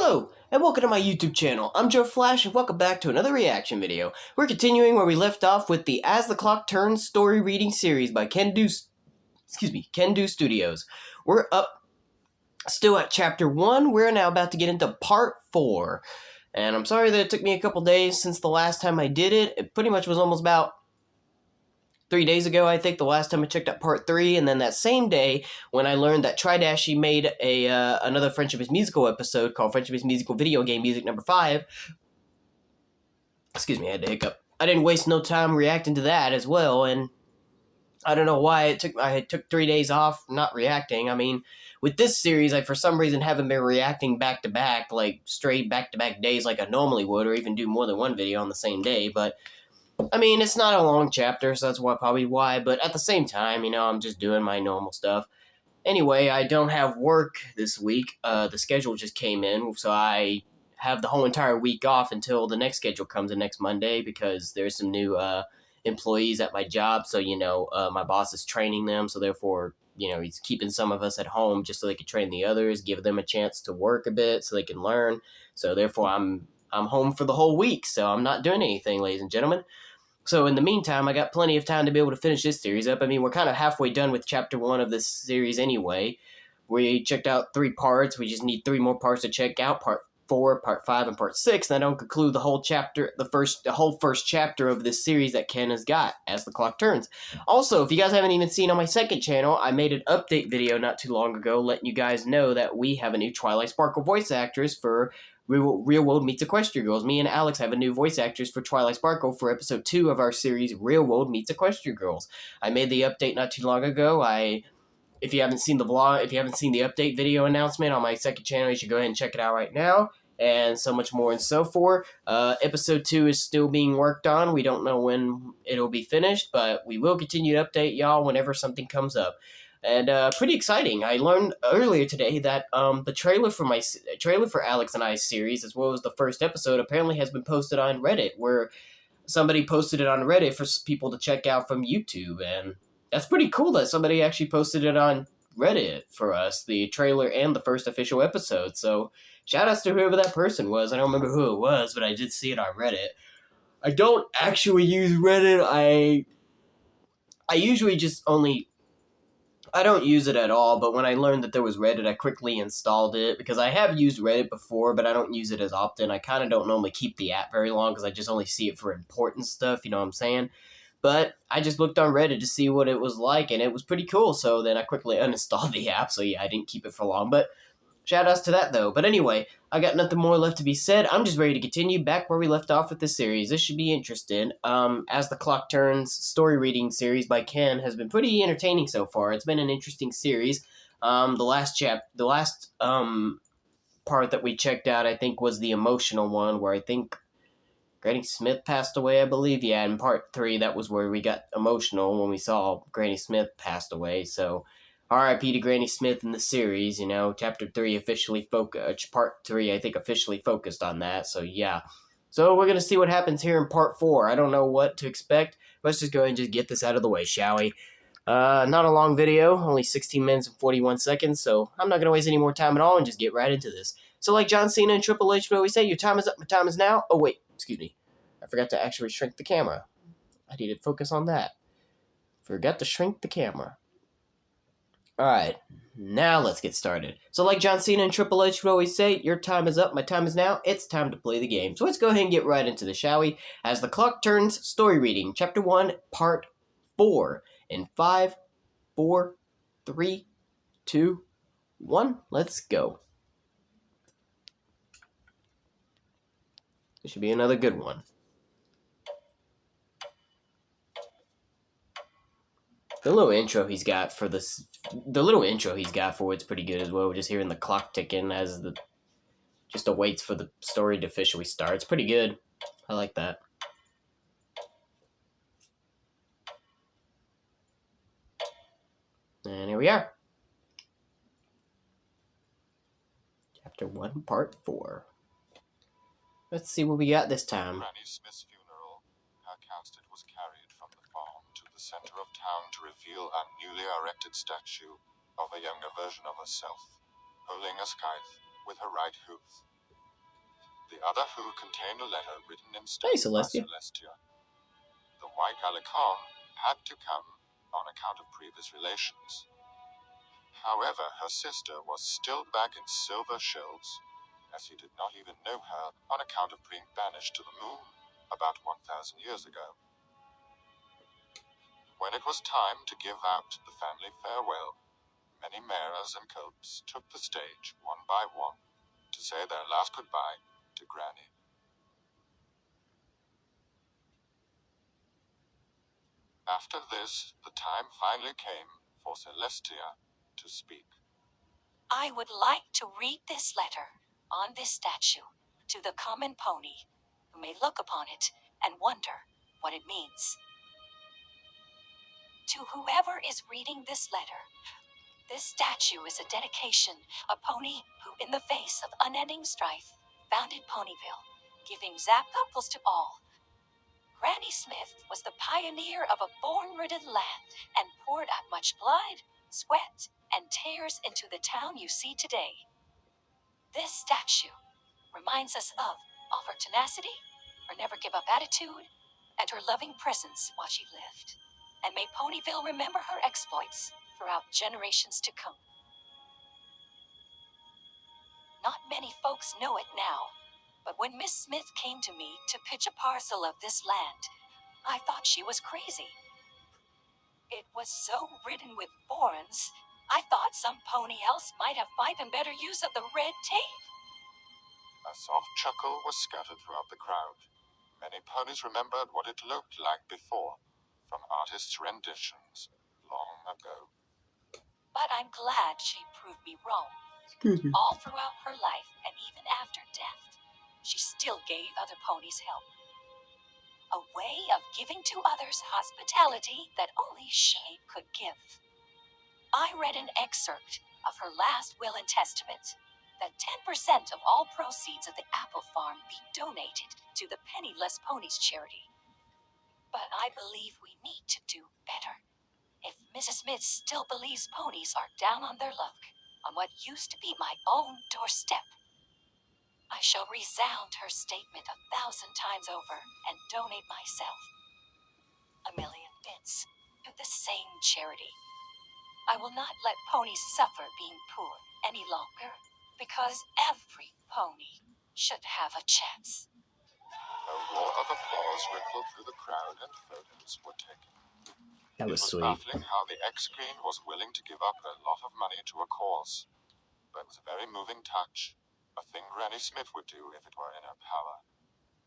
Hello, and welcome to my YouTube channel. I'm Joe Flash, and welcome back to another reaction video. We're continuing where we left off with the As the Clock Turns story reading series by Ken Do Studios. We're up still at chapter 1. We're now about to get into part 4. And I'm sorry that it took me a couple days since the last time I did it. It pretty much was almost about 3 days ago, I think, the last time I checked out part 3, and then that same day, when I learned that Tridashi made another Friendship is Musical episode called Friendship is Musical Video Game Music number 5. Excuse me, I had to hiccup. I didn't waste no time reacting to that as well, and I don't know why I took 3 days off not reacting. I mean, with this series, I for some reason haven't been reacting back-to-back, like straight back-to-back days like I normally would, or even do more than one video on the same day, but I mean, it's not a long chapter, so that's probably why, but at the same time, I'm just doing my normal stuff. Anyway, I don't have work this week. The schedule just came in, so I have the whole entire week off until the next schedule comes in next Monday, because there's some new employees at my job, so, my boss is training them, so therefore, he's keeping some of us at home just so they can train the others, give them a chance to work a bit so they can learn, so therefore I'm home for the whole week, so I'm not doing anything, ladies and gentlemen. So in the meantime, I got plenty of time to be able to finish this series up. I mean, we're kind of halfway done with chapter 1 of this series anyway. We checked out 3 parts. We just need 3 more parts to check out. Part 4, Part 5, and Part 6. And that'll conclude the whole chapter, the whole first chapter of this series that Ken has got, As the Clock Turns. Also, if you guys haven't even seen on my second channel, I made an update video not too long ago letting you guys know that we have a new Twilight Sparkle voice actress for Real World Meets Equestria Girls. Me and Alex have a new voice actress for Twilight Sparkle for episode 2 of our series, Real World Meets Equestria Girls. I made the update not too long ago. If you haven't seen the vlog, if you haven't seen the update video announcement on my second channel, you should go ahead and check it out right now. And so much more and so forth. Episode 2 is still being worked on. We don't know when it'll be finished, but we will continue to update y'all whenever something comes up. And pretty exciting. I learned earlier today that the trailer for Alex and I's series, as well as the first episode, apparently has been posted on Reddit, where somebody posted it on Reddit for people to check out from YouTube. And that's pretty cool that somebody actually posted it on Reddit for us, the trailer and the first official episode. So shout outs to whoever that person was. I don't remember who it was, but I did see it on Reddit. I don't actually use Reddit. I usually just only... I don't use it at all, but when I learned that there was Reddit, I quickly installed it, because I have used Reddit before, but I don't use it as often. I kind of don't normally keep the app very long, because I just only see it for important stuff, you know what I'm saying? But I just looked on Reddit to see what it was like, and it was pretty cool, so then I quickly uninstalled the app, so yeah, I didn't keep it for long, but shout outs to that, though. But anyway, I got nothing more left to be said. I'm just ready to continue back where we left off with this series. This should be interesting. As the Clock Turns story reading series by Ken has been pretty entertaining so far. It's been an interesting series. The last part that we checked out, I think, was the emotional one, where I think Granny Smith passed away, I believe. Yeah, in part 3, that was where we got emotional when we saw Granny Smith passed away, so... R.I.P. to Granny Smith in the series, Chapter 3 officially Part 3, I think, officially focused on that, so yeah. So we're going to see what happens here in Part 4. I don't know what to expect. Let's just go ahead and just get this out of the way, shall we? Not a long video, only 16 minutes and 41 seconds, so I'm not going to waste any more time at all and just get right into this. So like John Cena and Triple H would always say, your time is up, my time is now. Oh, wait, excuse me. I forgot to actually shrink the camera. I need to focus on that. Forgot to shrink the camera. Alright, now let's get started. So like John Cena and Triple H would always say, your time is up, my time is now, it's time to play the game. So let's go ahead and get right into this, shall we? As the Clock Turns story reading, Chapter 1, Part 4. In 5, 4, 3, 2, 1, let's go. This should be another good one. The little intro he's got for this, it's pretty good as well. Just hearing the clock ticking as just awaits for the story to officially start. It's pretty good. I like that. And here we are. Chapter 1, Part 4. Let's see what we got this time. Granny Smith's funeral. Her casket was carried from the farm to the center of town to reveal a newly erected statue of a younger version of herself, holding a scythe with her right hoof. The other who contained a letter written in stone Hey, by Celestia. Celestia. The White Alicon had to come on account of previous relations. However, her sister was still back in Silver Shells, as he did not even know her on account of being banished to the moon about 1,000 years ago. When it was time to give out the family farewell, many mares and colts took the stage one by one to say their last goodbye to Granny. After this, the time finally came for Celestia to speak. I would like to read this letter on this statue to the common pony who may look upon it and wonder what it means. To whoever is reading this letter, this statue is a dedication, a pony who, in the face of unending strife, founded Ponyville, giving Zap apples to all. Granny Smith was the pioneer of a thorn-ridden land and poured out much blood, sweat, and tears into the town you see today. This statue reminds us of all her tenacity, her never give up attitude, and her loving presence while she lived. And may Ponyville remember her exploits throughout generations to come. Not many folks know it now, but when Miss Smith came to me to pitch a parcel of this land, I thought she was crazy. It was so ridden with thorns, I thought some pony else might have found better use of the red tape. A soft chuckle was scattered throughout the crowd. Many ponies remembered what it looked like before, from artists' renditions long ago. But I'm glad she proved me wrong. Excuse me. All throughout her life, and even after death, she still gave other ponies help. A way of giving to others hospitality that only she could give. I read an excerpt of her last will and testament, that 10% of all proceeds of the apple farm be donated to the Penniless Ponies charity. But I believe we need to do better. If Mrs. Smith still believes ponies are down on their luck, on what used to be my own doorstep, I shall resound her statement 1,000 times over and donate myself 1,000,000 bits to the same charity. I will not let ponies suffer being poor any longer, because every pony should have a chance. A roar of applause rippled through the crowd and photos were taken. That was It was sweet. baffling how the ex-queen was willing to give up a lot of money to a cause. But it was a very moving touch, a thing Granny Smith would do if it were in her power.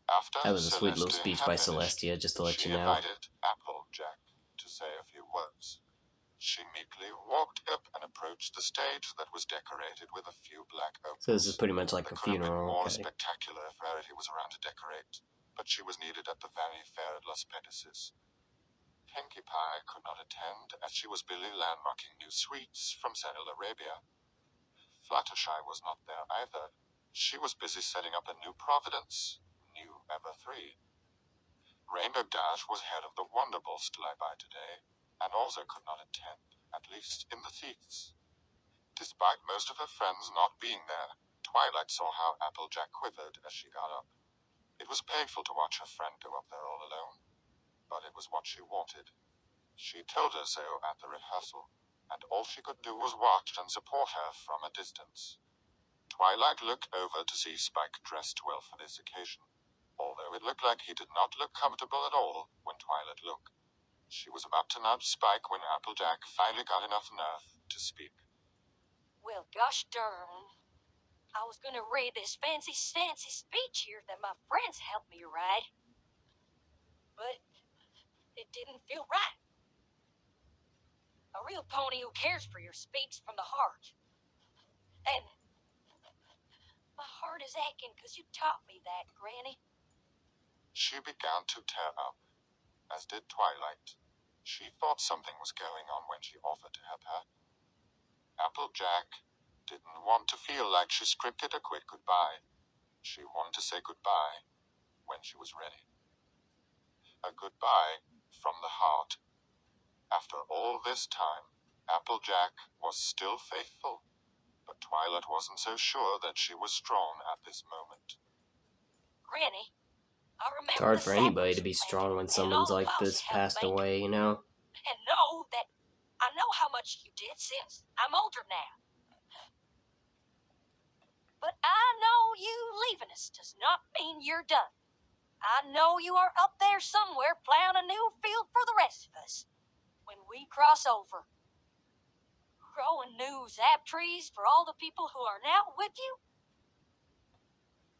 After That was a sweet little Celestia speech had by finished, Celestia, just to let she you know. invited Applejack to say a few words. She meekly walked up and approached the stage that was decorated with a few black opals. So this is pretty much like It a could have been funeral. more Okay. spectacular if Rarity was around to decorate, but she was needed at the Vanity Fair at Las Pedices. Pinkie Pie could not attend, as she was busy landmarking new sweets from Central Arabia. Fluttershy was not there either. She was busy setting up a new Providence, new Ever3. Rainbow Dash was head of the Wonderballs till I buy today, and also could not attend, at least in the seats. Despite most of her friends not being there, Twilight saw how Applejack quivered as she got up. It was painful to watch her friend go up there all alone, but it was what she wanted. She told her so at the rehearsal, and all she could do was watch and support her from a distance. Twilight looked over to see Spike dressed well for this occasion, although it looked like he did not look comfortable at all when Twilight looked. She was about to nudge Spike when Applejack finally got enough nerve to speak. Well, gosh darn. I was gonna read this fancy-stancy speech here that my friends helped me write, but it didn't feel right. A real pony who cares for your speaks from the heart. And my heart is aching because you taught me that, Granny. She began to tear up, as did Twilight. She thought something was going on when she offered to help her. Applejack didn't want to feel like she scripted a quick goodbye. She wanted to say goodbye when she was ready. A goodbye from the heart. After all this time, Applejack was still faithful, but Twilight wasn't so sure that she was strong at this moment. Granny, I remember It's hard the for anybody to sacrifice be you strong made, when and someone's all the like vows this you helped passed make. away, you know? And know that I know how much you did since I'm older now. But I know you leaving us does not mean you're done. I know you are up there somewhere plowing a new field for the rest of us. When we cross over, growing new zap trees for all the people who are now with you.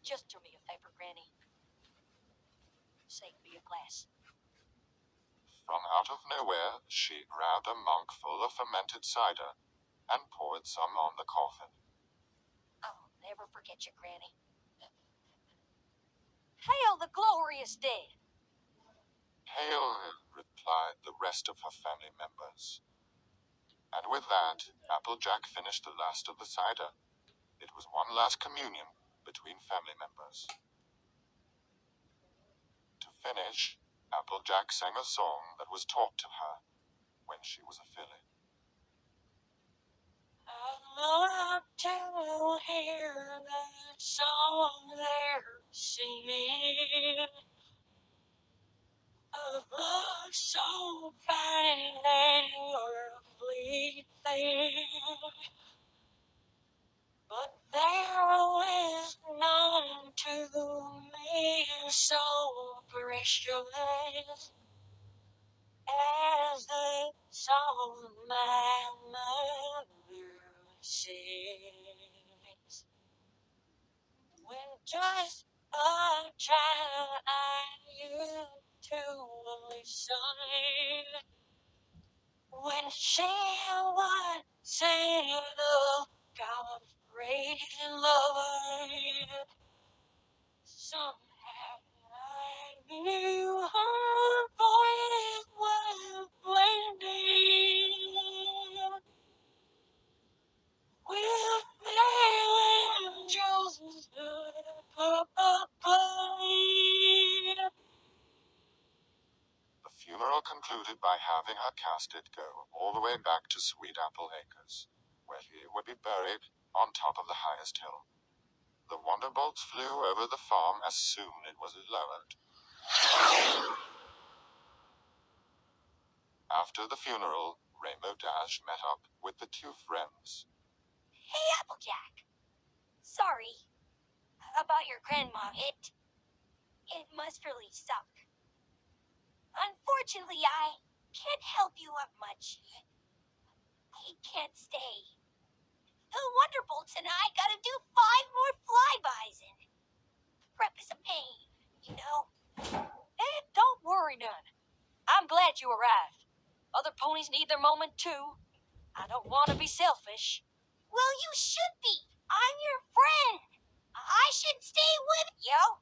Just do me a favor, Granny. Save me a glass. From out of nowhere, she grabbed a mug full of fermented cider and poured some on the coffin. I'll never forget you, Granny. Hail the glorious dead. Hail, replied the rest of her family members. And with that, Applejack finished the last of the cider. It was one last communion between family members. To finish, Applejack sang a song that was taught to her when she was a filly. I love to hear that song they're singing. Of love so fine and you're a fleeting. But there is none to me so precious as the song my mother sings. When just a child I used to listen. When she would sing the God's great love, somehow I knew her voice was blending with the angels up above. The funeral concluded by having her casket go all the way back to Sweet Apple Acres, where he would be buried on top of the highest hill. The Wonderbolts flew over the farm as soon as it was lowered. After the funeral, Rainbow Dash met up with the two friends. Hey, Applejack. Sorry about your grandma. It must really suck. Unfortunately, I can't help you up much. He can't stay. The Wonderbolts and I gotta do 5 more flybys and prep is a pain, you know? Don't worry none. I'm glad you arrived. Other ponies need their moment too. I don't want to be selfish. Well, you should be. I'm your friend. I should stay with you.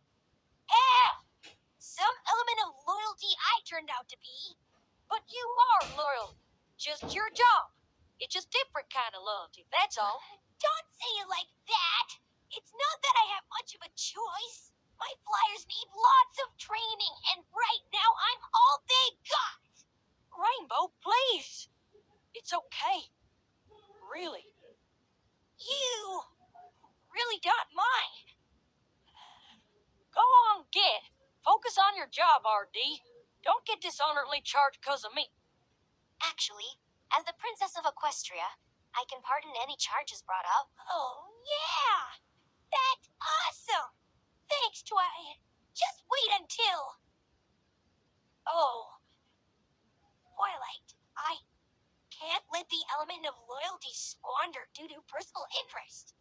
Some element of loyalty I turned out to be. But you are loyal. Just your job. It's just different kind of loyalty, that's all. Don't say it like that. It's not that I have much of a choice. My flyers need lots of training, and right now I'm all they got. Rainbow, please. It's okay. Really. You really don't mind. Go on, get. Focus on your job, RD. Don't get dishonorably charged because of me. Actually, as the Princess of Equestria, I can pardon any charges brought up. Oh, yeah! That's awesome! Thanks, Twilight. Just wait until... Oh. Twilight, I can't let the element of loyalty squander due to personal interest.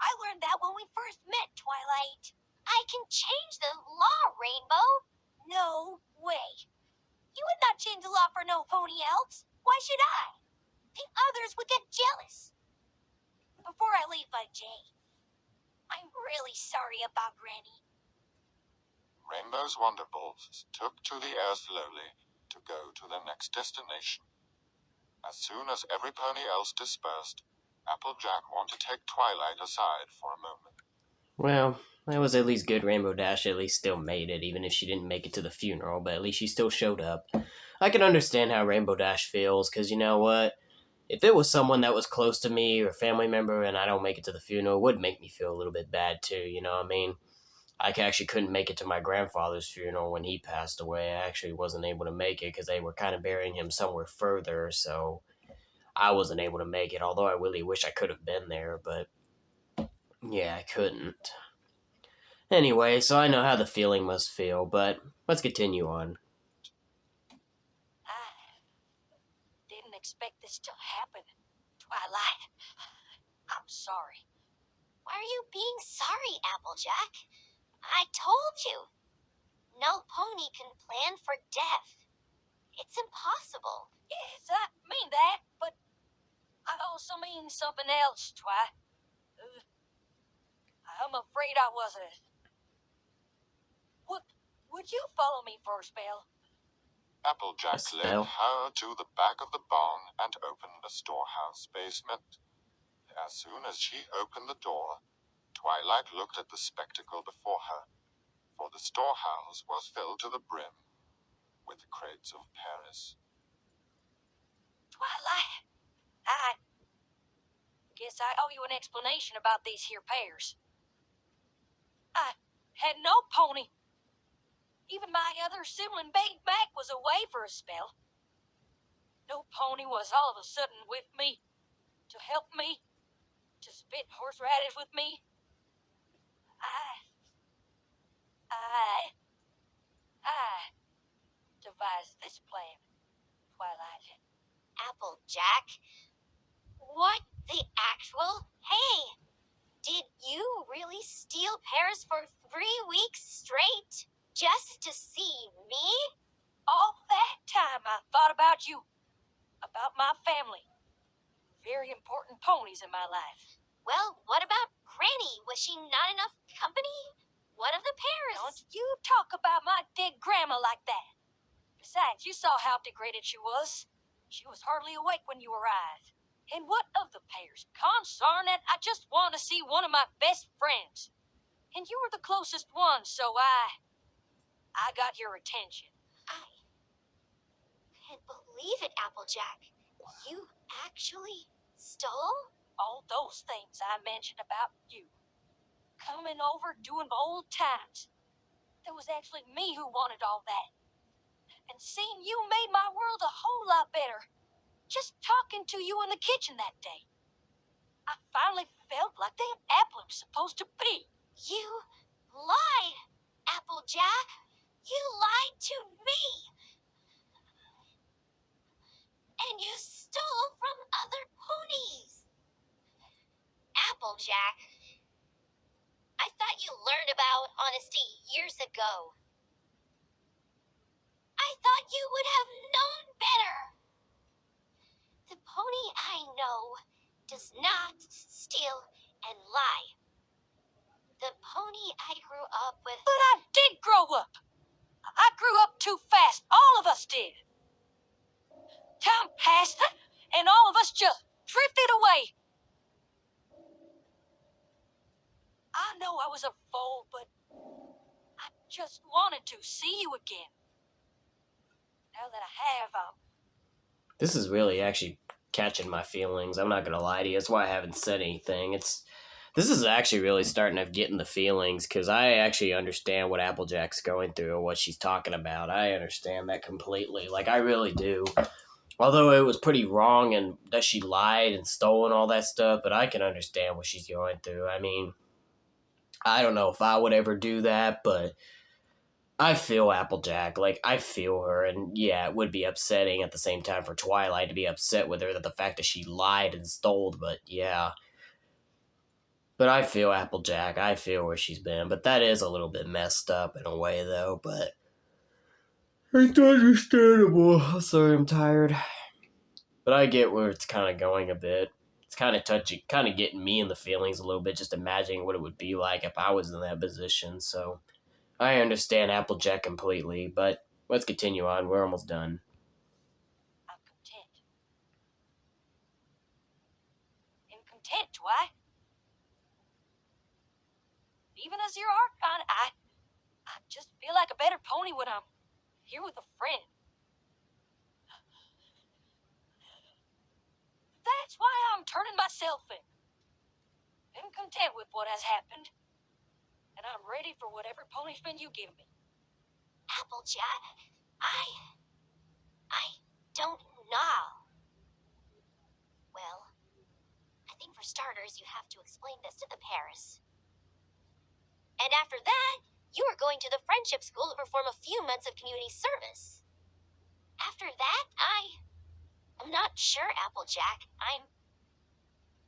I learned that when we first met, Twilight. I can change the law, Rainbow. No way. You would not change the law for no pony else. Why should I? The others would get jealous. Before I leave by Jay, I'm really sorry about Granny. Rainbow's Wonderbolts took to the air slowly to go to their next destination. As soon as every pony else dispersed, Applejack wanted to take Twilight aside for a moment. Well, that was at least good. Rainbow Dash at least still made it, even if she didn't make it to the funeral, but at least she still showed up. I can understand how Rainbow Dash feels, because you know what? If it was someone that was close to me or a family member and I don't make it to the funeral, it would make me feel a little bit bad too, you know what I mean? actually couldn't make it to my grandfather's funeral when he passed away. I actually wasn't able to make it because they were kind of burying him somewhere further, so I wasn't able to make it, although I really wish I could have been there, but yeah, I couldn't. Anyway, so I know how the feeling must feel, but let's continue on. I didn't expect this to happen, Twilight. I'm sorry. Why are you being sorry, Applejack? I told you. No pony can plan for death. It's impossible. Yes, I mean that, but I also mean something else, Twi. I'm afraid I wasn't. Would you follow me for a spell? Applejack A led spell? her to the back of the barn and opened the storehouse basement. As soon as she opened the door, Twilight looked at the spectacle before her, for the storehouse was filled to the brim with the crates of Paris. Twilight, I guess I owe you an explanation about these here pears. I had no pony. Even my other sibling, Big Mac, was away for a spell. No pony was all of a sudden with me, to help me, to spit horseradish with me. I devised this plan, Twilight. Applejack? What the actual? Hey! Did you really steal Paris for 3 weeks straight? Just to see me? All that time I thought about you, about my family. Very important ponies in my life. Well, what about Granny? Was she not enough company? What of the Paris? Don't you talk about my dead grandma like that. Besides, you saw how degraded she was. She was hardly awake when you arrived. And what of the pears? Consarn it, I just want to see one of my best friends. And you were the closest one, so I got your attention. I can't believe it, Applejack. You actually stole? All those things I mentioned about you. Coming over, doing old times. It was actually me who wanted all that. And seeing you made my world a whole lot better. Just talking to you in the kitchen that day. I finally felt like the apple I'm supposed to be. You lied, Applejack. You lied to me. And you stole from other ponies. Applejack, I thought you learned about honesty years ago. I thought you would have known better. The pony I know does not steal and lie. The pony I grew up with. But I did grow up. I grew up too fast. All of us did. Time passed, and all of us just drifted away. I know I was a fool, but I just wanted to see you again. Now that I have, This is really actually catching my feelings. I'm not gonna lie to you. That's why I haven't said anything. This is actually really starting to get in the feelings because I actually understand what Applejack's going through or what she's talking about. I understand that completely. Like, I really do. Although it was pretty wrong and that she lied and stole and all that stuff, but I can understand what she's going through. I mean, I don't know if I would ever do that, but I feel Applejack. Like, I feel her, and yeah, it would be upsetting at the same time for Twilight to be upset with her that the fact that she lied and stole, but yeah. But I feel Applejack. I feel where she's been, but that is a little bit messed up in a way, though, but it's understandable. I'm sorry, I'm tired. But I get where it's kind of going a bit. It's kind of touchy, kind of getting me in the feelings a little bit, just imagining what it would be like if I was in that position, so I understand Applejack completely, but let's continue on. We're almost done. I'm content. And content, why? Even as your Archon, I just feel like a better pony when I'm here with a friend. That's why I'm turning myself in. I'm content with what has happened. And I'm ready sorry for whatever punishment you give me. Applejack, I don't know. Well, I think for starters, you have to explain this to the Paris. And after that, you are going to the Friendship School to perform a few months of community service. After that, I'm not sure, Applejack. I'm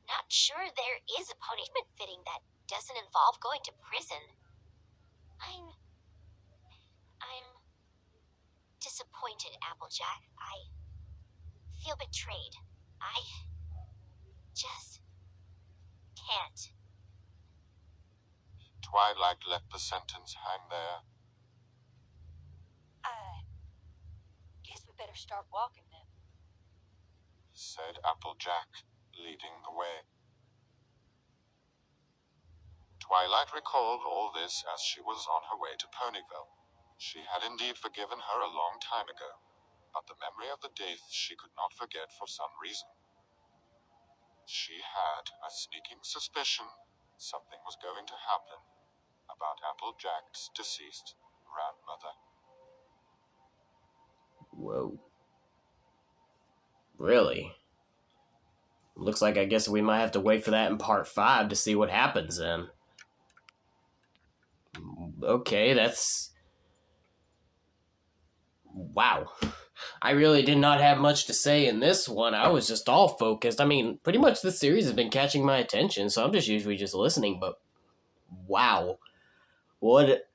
not sure there is a punishment fitting that doesn't involve going to prison. I'm disappointed, Applejack. I feel betrayed. I just can't. Twilight let the sentence hang there. I guess we better start walking then. Said Applejack, leading the way. Twilight recalled all this as she was on her way to Ponyville. She had indeed forgiven her a long time ago, but the memory of the death she could not forget for some reason. She had a sneaking suspicion something was going to happen about Applejack's deceased grandmother. Whoa. Really? Looks like I guess we might have to wait for that in part 5 to see what happens then. Okay, that's... Wow. I really did not have much to say in this one. I was just all focused. I mean, pretty much this series has been catching my attention, so I'm just usually just listening, but... Wow. What...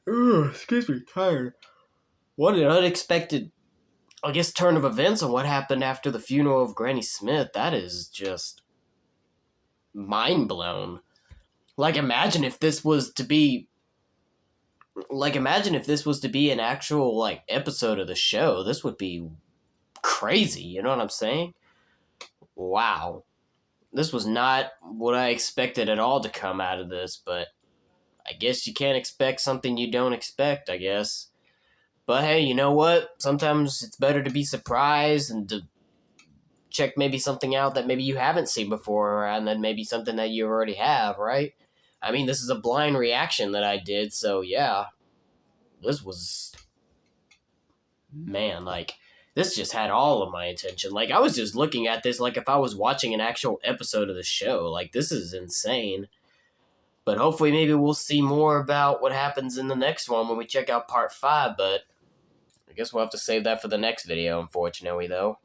excuse me, tired. What an unexpected, I guess, turn of events on what happened after the funeral of Granny Smith. That is just... mind blown. Like, imagine if this was to be an actual, like, episode of the show. This would be crazy, you know what I'm saying? Wow. This was not what I expected at all to come out of this, but I guess you can't expect something you don't expect, I guess. But hey, you know what? Sometimes it's better to be surprised and to check maybe something out that maybe you haven't seen before, and then maybe something that you already have, right? I mean, this is a blind reaction that I did, so yeah. This was... Man, like, this just had all of my attention. Like, I was just looking at this like if I was watching an actual episode of the show. Like, this is insane. But hopefully maybe we'll see more about what happens in the next one when we check out part 5, but I guess we'll have to save that for the next video, unfortunately, though.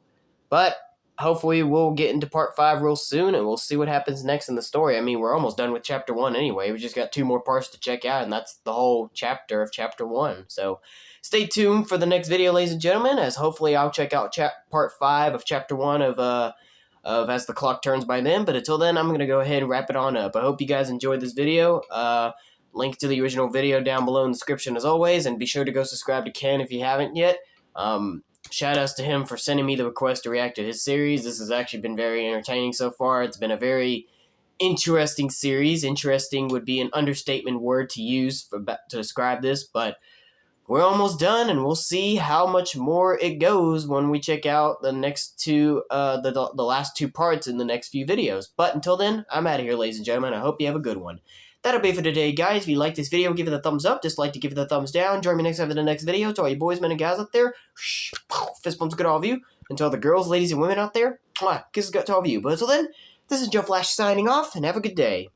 But hopefully we'll get into part 5 real soon, and we'll see what happens next in the story. I mean, we're almost done with chapter 1 anyway. We just got 2 more parts to check out, and that's the whole chapter of chapter 1. So stay tuned for the next video, ladies and gentlemen, as hopefully I'll check out part 5 of chapter 1 of As the Clock Turns by then. But until then, I'm going to go ahead and wrap it on up. I hope you guys enjoyed this video. Link to the original video down below in the description as always, and be sure to go subscribe to Ken if you haven't yet. Shout outs to him for sending me the request to react to his series. This has actually been very entertaining so far. It's been a very interesting series. Interesting would be an understatement word to use to describe this, but we're almost done, and we'll see how much more it goes when we check out the next 2, the last 2 parts in the next few videos. But until then, I'm out of here, ladies and gentlemen. I hope you have a good one. That'll be for today, guys. If you like this video, give it a thumbs up. Dislike to give it a thumbs down. Join me next time for the next video. To all you boys, men, and guys out there, fist bumps good to all of you. And to all the girls, ladies, and women out there, kisses gut to all of you. But until then, this is Joe Flash signing off, and have a good day.